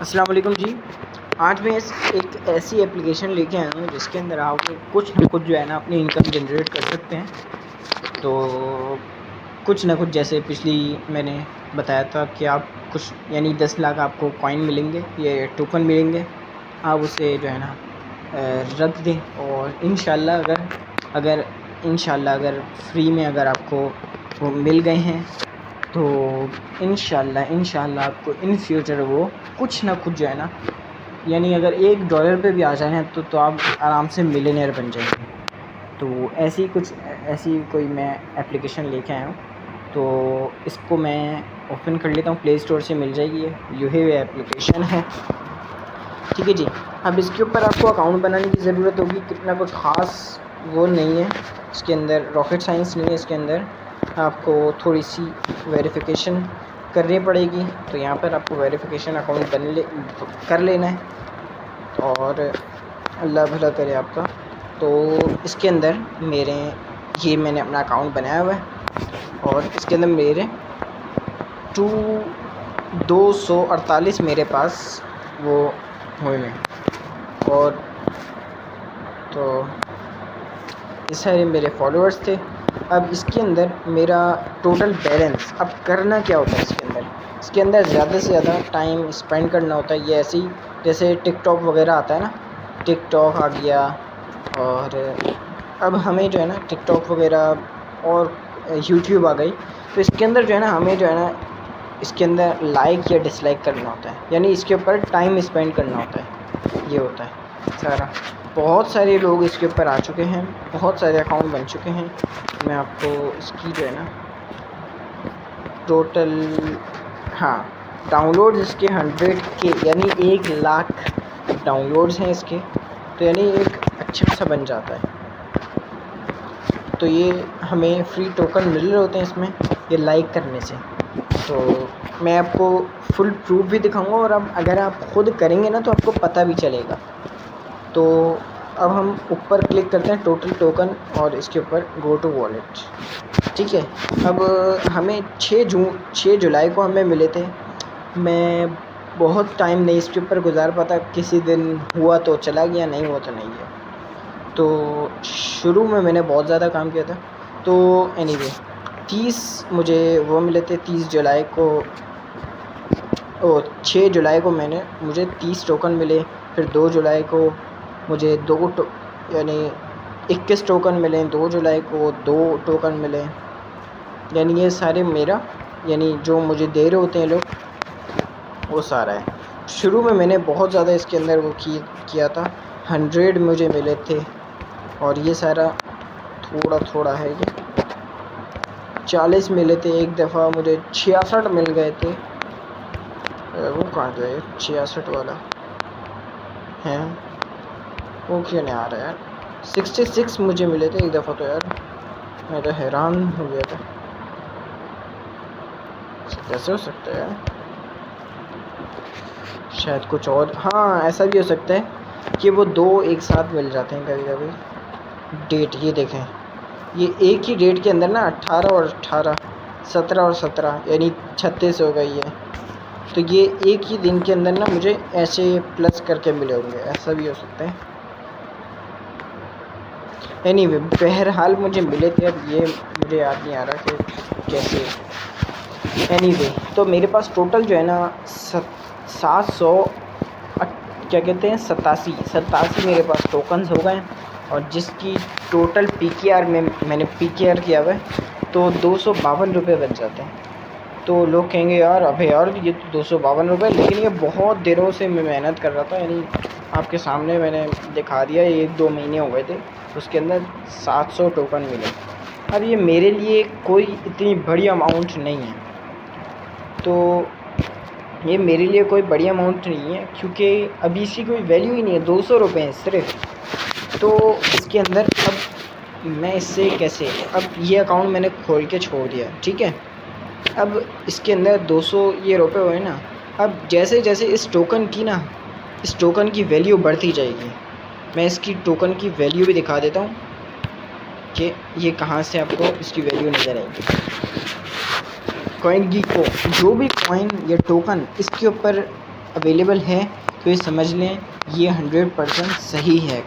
अस्सलाम वालेकुम जी। आज मैं एक ऐसी एप्लीकेशन लेके आया हूँ जिसके अंदर आप कुछ ना कुछ जो है ना अपनी इनकम जनरेट कर सकते हैं। तो कुछ ना कुछ जैसे पिछली मैंने बताया था कि आप कुछ यानी 10 लाख आपको कॉइन मिलेंगे, ये टोकन मिलेंगे, आप उसे जो है ना रख दें और अगर फ्री में अगर आपको वो मिल गए हैं तो इंशाल्लाह आपको इन फ्यूचर वो कुछ ना कुछ जो है ना यानी अगर $1 पे भी आ जाए तो आप आराम से मिलियनेयर बन जाएंगे। तो ऐसी कोई मैं एप्लीकेशन लेके आया हूँ, तो इसको मैं ओपन कर लेता हूँ। प्ले स्टोर से मिल जाएगी, ये यूही एप्लीकेशन है, ठीक है जी। अब इसके ऊपर आपको अकाउंट बनाने की ज़रूरत होगी, कितना कुछ ख़ास वो नहीं है, इसके अंदर रॉकेट साइंस नहीं है। इसके अंदर आपको थोड़ी सी वेरिफिकेशन करनी पड़ेगी, तो यहाँ पर आपको वेरिफिकेशन अकाउंट कर लेना है और अल्लाह भला करे आपका। तो इसके अंदर मैंने अपना अकाउंट बनाया हुआ है और इसके अंदर मेरे 248 मेरे पास वो हुए हैं और तो ये सारे मेरे फॉलोअर्स थे। अब इसके अंदर मेरा टोटल बैलेंस, अब करना क्या होता है इसके अंदर ज़्यादा से ज़्यादा टाइम स्पेंड करना होता है। ये ऐसे ही जैसे टिकटॉक वगैरह आता है ना, टिकटॉक आ गया, और अब हमें जो है ना टिकटॉक वगैरह और यूट्यूब आ गई, तो इसके अंदर जो है ना हमें जो है ना इसके अंदर लाइक या डिसलाइक करना होता है, यानी इसके ऊपर टाइम स्पेंड करना होता है। ये होता है सारा। बहुत सारे लोग इसके ऊपर आ चुके हैं, बहुत सारे अकाउंट बन चुके हैं। मैं आपको इसकी जो है ना टोटल डाउनलोड्स इसके 100 के यानी 1 लाख डाउनलोड्स हैं इसके, तो यानी एक अच्छा सा बन जाता है। तो ये हमें फ्री टोकन मिल रहे होते हैं इसमें, ये लाइक करने से। तो मैं आपको फुल प्रूफ भी दिखाऊंगा और अब अगर आप ख़ुद करेंगे ना तो आपको पता भी चलेगा। तो अब हम ऊपर क्लिक करते हैं टोटल टोकन और इसके ऊपर गो टू वॉलेट, ठीक है। अब हमें 6 जुलाई को हमें मिले थे। मैं बहुत टाइम नहीं इसके ऊपर गुजार पाता, किसी दिन हुआ तो चला गया, नहीं हुआ तो नहीं गया। तो शुरू में मैंने बहुत ज़्यादा काम किया था। तो एनीवे 30 मुझे वो मिले थे 30 जुलाई को, 6 जुलाई को मुझे 30 टोकन मिले। फिर 2 जुलाई को मुझे यानी 21 टोकन मिले। 2 जुलाई को 2 टोकन मिले। यानी ये सारे मेरा यानी जो मुझे दे रहे होते हैं लोग, वो सारा है। शुरू में मैंने बहुत ज़्यादा इसके अंदर वो किया था, 100 मुझे मिले थे और ये सारा थोड़ा थोड़ा है। ये 40 मिले थे। एक दफ़ा मुझे 66 मिल गए थे। वो कहाँ गए 66 वाला है, वो क्यों नहीं आ रहा यार। 66 मुझे मिले थे एक दफ़ा, तो यार मैं तो हैरान हो गया था, कैसे हो सकता है यार। शायद कुछ और, हाँ ऐसा भी हो सकता है कि वो 2 एक साथ मिल जाते हैं कभी कभी। डेट ये देखें, ये एक ही डेट के अंदर ना 18 और 18, 17 और 17 यानी 36 हो गई है। तो ये एक ही दिन के अंदर ना मुझे ऐसे प्लस करके मिले होंगे, ऐसा भी हो सकता है। एनीवे बहरहाल मुझे मिले थे। अब ये मुझे याद नहीं आ रहा कि कैसे। एनीवे तो मेरे पास टोटल जो है ना 700 क्या कहते हैं 87 मेरे पास टोकन्स हो गए, और जिसकी टोटल PKR में मैंने PKR किया हुआ है तो 252 रुपये बच जाते हैं। तो लोग कहेंगे यार अबे यार ये तो 252 रुपये, लेकिन ये बहुत देरों से मैं मेहनत कर रहा था, यानी आपके सामने मैंने दिखा दिया। 1-2 महीने हो गए थे, उसके अंदर 700 टोकन मिले। अब ये मेरे लिए कोई इतनी बड़ी अमाउंट नहीं है, तो ये मेरे लिए कोई बड़ी अमाउंट नहीं है क्योंकि अभी इसकी कोई वैल्यू ही नहीं है। 200 रुपये हैं सिर्फ। तो इसके अंदर अब मैं इससे कैसे, अब ये अकाउंट मैंने खोल के छोड़ दिया, ठीक है। अब इसके अंदर 200 ये रुपये हुए ना। अब जैसे जैसे इस टोकन की वैल्यू बढ़ती जाएगी। मैं इसकी टोकन की वैल्यू भी दिखा देता हूँ कि ये कहाँ से आपको इसकी वैल्यू नज़र आएगी। कॉइन गीको, जो भी कॉइन या टोकन इसके ऊपर अवेलेबल है तो ये समझ लें ये 100% सही है,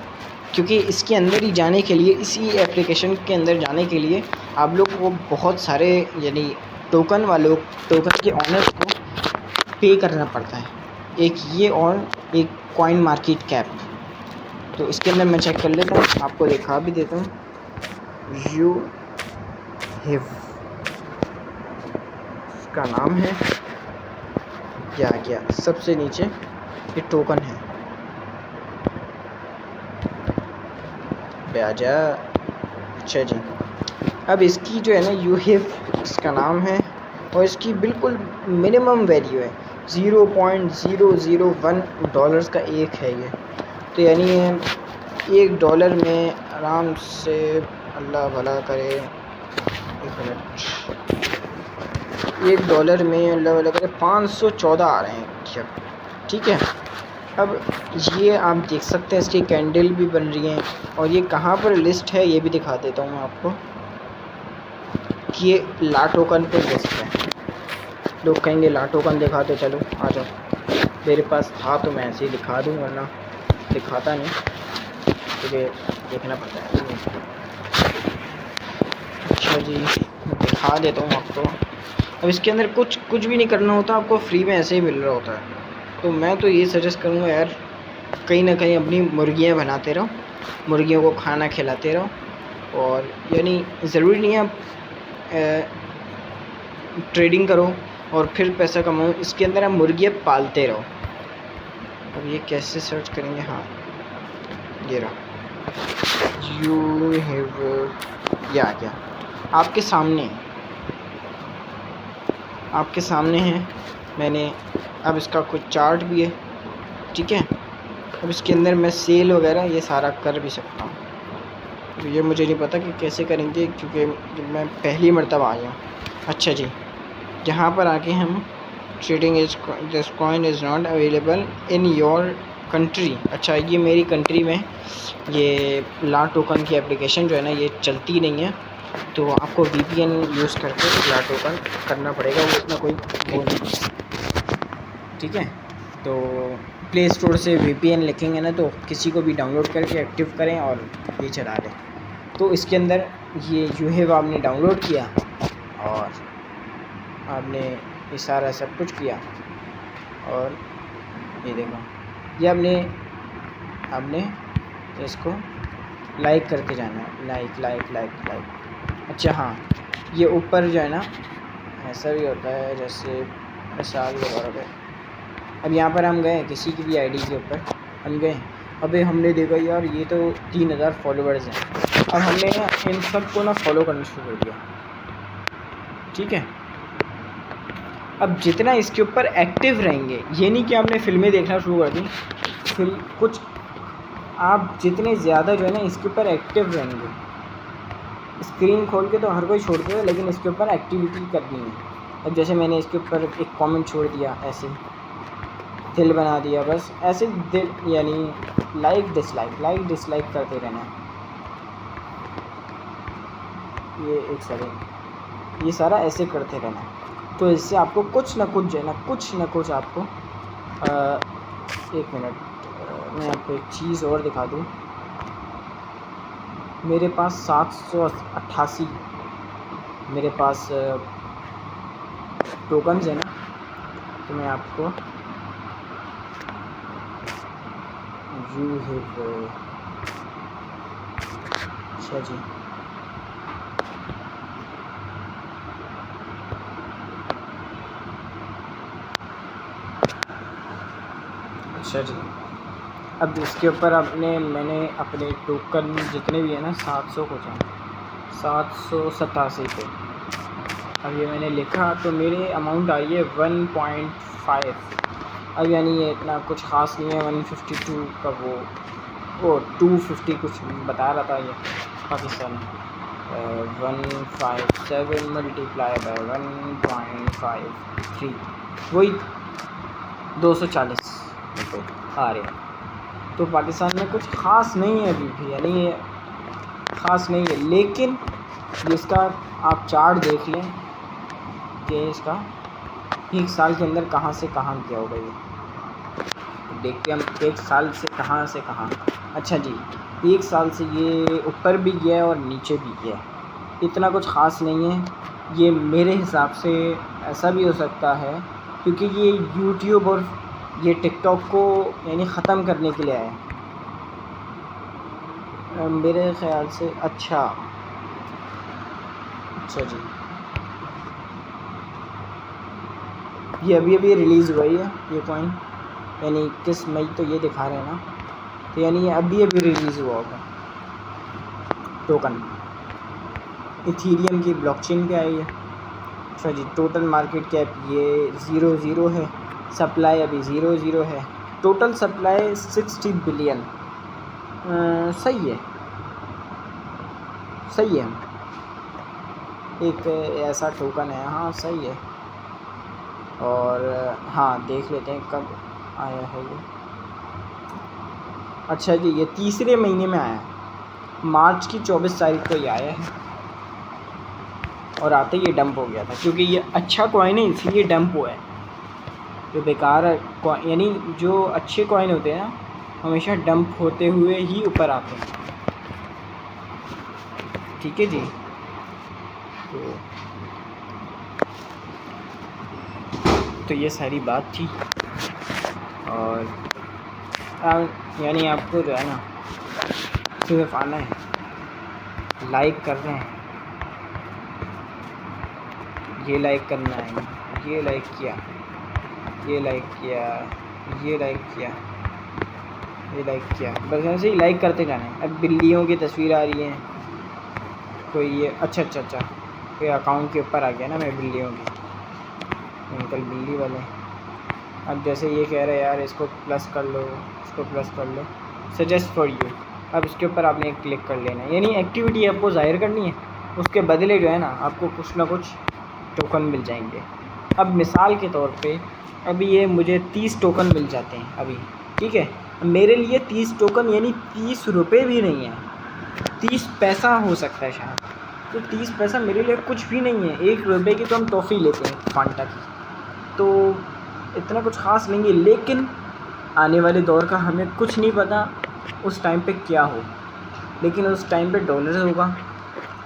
क्योंकि इसके अंदर ही जाने के लिए, इसी एप्लीकेशन के अंदर जाने के लिए आप लोग को बहुत सारे यानी टोकन के ऑनर्स को पे करना पड़ता है, एक ये और एक कॉइन मार्केट कैप। तो इसके अंदर मैं चेक कर लेता हूँ, आपको दिखा भी देता हूँ। यू हैव इसका नाम है, क्या सबसे नीचे ये टोकन है, आजा। अच्छा जी, अब इसकी जो है ना यू हैव इसका नाम है और इसकी बिल्कुल मिनिमम वैल्यू है, $0.001 का एक है ये। तो यानी $1 में आराम से, अल्लाह भला करे, एक मिनट, $1 में अल्लाह भला करे 514 आ रहे हैं। ठीक है, अब ये आप देख सकते हैं इसकी कैंडल भी बन रही हैं, और ये कहाँ पर लिस्ट है ये भी दिखा देता हूँ मैं आपको कि ये ला टोकन पे लिस्ट है। लोग कहेंगे ला टोकन दिखा दो, चलो आ जाओ, मेरे पास था तो मैं ऐसे ही दिखा दूँ, वरना दिखाता नहीं, क्योंकि देखना पड़ता है। अच्छा जी, दिखा देता हूँ आपको। अब इसके अंदर कुछ भी नहीं करना होता, आपको फ्री में ऐसे ही मिल रहा होता है। तो मैं तो ये सजेस्ट करूँगा यार, कहीं ना कहीं अपनी मुर्गियाँ बनाते रहो, मुर्गियों को खाना खिलाते रहो, और यानी ज़रूरी नहीं है आप ट्रेडिंग करो और फिर पैसा कमाओ, इसके अंदर आप मुर्गियाँ पालते रहो। अब ये कैसे सर्च करेंगे, हाँ ये रहा, यू हैव, ये आ गया आपके सामने है। मैंने अब इसका कुछ चार्ट भी है, ठीक है। अब इसके अंदर मैं सेल वगैरह ये सारा कर भी सकता हूँ। तो ये मुझे नहीं पता कि कैसे करेंगे, क्योंकि मैं पहली मर्तबा आया हूँ। अच्छा जी, यहाँ पर आके हम trading is this coin is not available in your country. अच्छा, ये मेरी कंट्री में ये ला टोकन की एप्लीकेशन जो है ना ये चलती नहीं है, तो आपको VPN यूज़ करके ला टोकन करना पड़ेगा, वो इतना कोई वो नहीं, ठीक है। तो प्ले स्टोर से VPN लिखेंगे ना तो किसी को भी डाउनलोड करके एक्टिव करें और ये चला लें। तो इसके अंदर ये यू हैव आपने डाउनलोड किया और आपने ये सारा सब कुछ किया, और ये देखो ये आपने इसको लाइक करते जाना है, लाइक। अच्छा हाँ, ये ऊपर जो है ना ऐसा भी होता है, जैसे मिसाल के तौर पे अब यहाँ पर हम गए किसी की भी आईडी के ऊपर हम गए, अबे हमने देखा यार ये तो 3000 फॉलोअर्स हैं, अब हमने ना इन सब को ना फॉलो करना शुरू कर दिया, ठीक है। अब जितना इसके ऊपर एक्टिव रहेंगे, ये नहीं कि आपने फिल्में देखना शुरू कर दी, कुछ आप जितने ज़्यादा जो है ना इसके ऊपर एक्टिव रहेंगे, स्क्रीन खोल के तो हर कोई छोड़ते है, लेकिन इसके ऊपर एक्टिविटी करनी है। अब जैसे मैंने इसके ऊपर एक कमेंट छोड़ दिया, ऐसे दिल बना दिया, बस ऐसे दिल, यानी लाइक डिसलाइक करते रहना। ये एक सेकंड, ये सारा ऐसे करते रहना, तो इससे आपको कुछ ना कुछ जो है ना कुछ आपको एक मिनट, मैं आपको एक चीज़ और दिखा दूँ। मेरे पास 788 मेरे पास टोकन्स है ना, तो मैं आपको यू हैव, अच्छा जी, अच्छा जी। अब इसके ऊपर मैंने अपने टोकन जितने भी है ना 700 कुछ हैं, 787 पे, अब ये मैंने लिखा तो मेरे अमाउंट आई है 1.5। अब यानी ये इतना कुछ ख़ास नहीं है, 152 का वो 250 कुछ बता रहा था ये पाकिस्तान। 157 मल्टीप्लाई बाय 1.53 वही 240 रुपये आ रहे हैं। तो पाकिस्तान में कुछ ख़ास नहीं है अभी भी, यानी ये ख़ास नहीं है, लेकिन इसका आप चार्ट देख लें कि इसका एक साल के अंदर कहाँ से कहाँ गया होगा ये। देखते हैं हम 1 साल से कहाँ। अच्छा जी, 1 साल से ये ऊपर भी गया है और नीचे भी गया है, इतना कुछ ख़ास नहीं है। ये मेरे हिसाब से ऐसा भी हो सकता है क्योंकि ये यूट्यूब और ये टिकटॉक को यानी ख़त्म करने के लिए आया है मेरे ख़्याल से। अच्छा जी, ये अभी रिलीज़ हुआ ही है ये कॉइन, यानी 21 मई तो ये दिखा रहे हैं ना, तो यानी ये अभी रिलीज़ हुआ होगा। टोकन इथीरियम की ब्लॉकचेन पे आई है। अच्छा जी, टोटल मार्केट कैप ये 0 है, सप्लाई अभी 0 है, टोटल सप्लाई 60 बिलियन। सही है एक ऐसा टोकन है, हाँ सही है। और हाँ देख लेते हैं कब आया है ये। अच्छा जी, ये तीसरे महीने में आया है, मार्च की 24 तारीख को ये आया है और आते ही ये डंप हो गया था क्योंकि ये अच्छा कॉइन है इसलिए डंप हुआ है। जो बेकार यानी जो अच्छे कॉइन होते हैं ना हमेशा डंप होते हुए ही ऊपर आते हैं। ठीक है जी, तो ये सारी बात थी। और यानी आपको जो है ना सिर्फ आना है, लाइक कर रहे हैं, ये लाइक करना है, ये लाइक किया, ये लाइक किया, ये लाइक किया, ये लाइक किया, बस ऐसे ही लाइक करते जाना है। अब बिल्लियों की तस्वीर आ रही है कोई, ये अच्छा कोई अकाउंट के ऊपर आ गया ना मैं बिल्लियों की, अंकल बिल्ली वाले। अब जैसे ये कह रहे हैं यार इसको प्लस कर लो, इसको प्लस कर लो, सजेस्ट फॉर यू, अब इसके ऊपर आपने क्लिक कर लेना है, यानी एक्टिविटी आपको ज़ाहिर करनी है, उसके बदले जो है ना आपको कुछ ना कुछ टोकन मिल जाएंगे। अब मिसाल के तौर पे अभी ये मुझे 30 टोकन मिल जाते हैं अभी, ठीक है। मेरे लिए 30 टोकन यानी 30 रुपये भी नहीं है, 30 पैसा हो सकता है शायद, तो 30 पैसा मेरे लिए कुछ भी नहीं है। 1 रुपये की तो हम टॉफ़ी लेते हैं फांटा की, तो इतना कुछ ख़ास नहीं है। लेकिन आने वाले दौर का हमें कुछ नहीं पता उस टाइम पे क्या हो, लेकिन उस टाइम पे डॉलर होगा,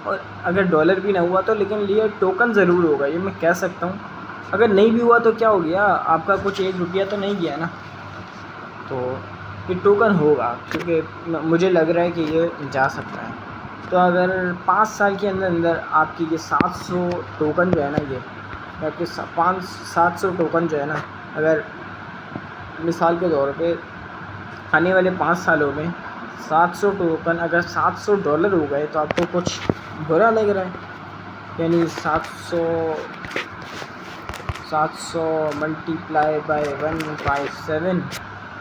और अगर डॉलर भी ना हुआ तो लेकिन ये टोकन ज़रूर होगा, ये मैं कह सकता हूँ। अगर नहीं भी हुआ तो क्या हो गया, आपका कुछ 1 रुपया तो नहीं गया ना, तो ये टोकन होगा क्योंकि मुझे लग रहा है कि ये जा सकता है। तो अगर 5 साल के अंदर आपकी ये 700 टोकन जो है ना, ये आपके 700 टोकन जो है ना, अगर मिसाल के तौर पे आने वाले 5 सालों में 700 टोकन अगर $700 हो गए तो आपको कुछ बुरा लग रहा है? यानी 700 मल्टीप्लाई बाय 157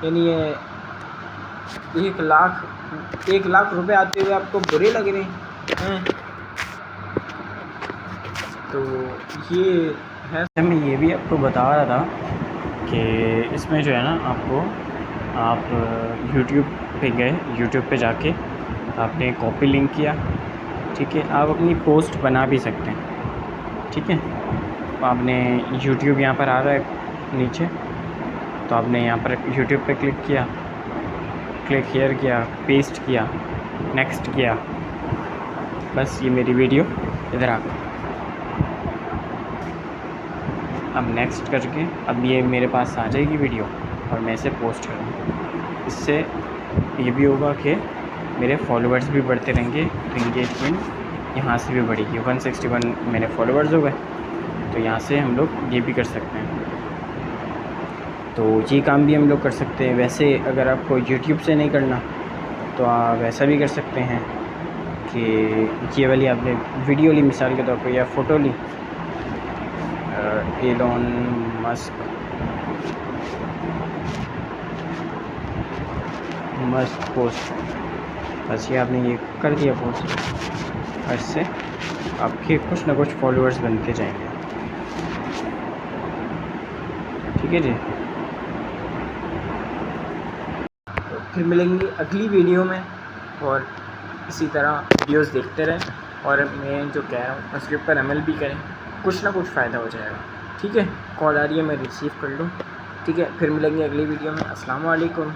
यानी ये 1 लाख रुपए आते हुए आपको बुरे लग रहे हैं। तो ये है, मैं ये भी आपको बता रहा था कि इसमें जो है ना आप यूट्यूब पे गए, यूट्यूब पे जाके आपने कॉपी लिंक किया, ठीक है। आप अपनी पोस्ट बना भी सकते हैं, ठीक है। आपने यूट्यूब यहाँ पर आ रहा है नीचे, तो आपने यहाँ पर यूट्यूब पे क्लिक किया, क्लिक हियर किया, पेस्ट किया, नेक्स्ट किया, बस ये मेरी वीडियो इधर आ गई। अब नेक्स्ट करके अब ये मेरे पास आ जाएगी वीडियो और मैं इसे पोस्ट करूँगा। इससे ये भी होगा कि मेरे फॉलोअर्स भी बढ़ते रहेंगे, तो इंगेजमेंट यहाँ से भी बढ़ेगी। 161 मेरे फॉलोअर्स हो गए, तो यहाँ से हम लोग ये भी कर सकते हैं। तो ये काम भी हम लोग कर सकते हैं। वैसे अगर आपको यूट्यूब से नहीं करना तो आप ऐसा भी कर सकते हैं कि ये वाली आपने वीडियो ली मिसाल के तौर पर या फ़ोटो ली, एलॉन मस्क पोस्ट, बस ये आपने ये कर दिया पोस्ट, इससे आपके कुछ ना कुछ फॉलोअर्स बनते जाएंगे, ठीक है जी। तो फिर मिलेंगे अगली वीडियो में, और इसी तरह वीडियोस देखते रहें और मैं जो कह रहा हूँ उसके ऊपर अमल भी करें, कुछ ना कुछ फ़ायदा हो जाएगा, ठीक है। कॉल आ रही है, मैं रिसीव कर लूँ। ठीक है, फिर मिलेंगे अगली वीडियो में। अस्सलाम वालेकुम।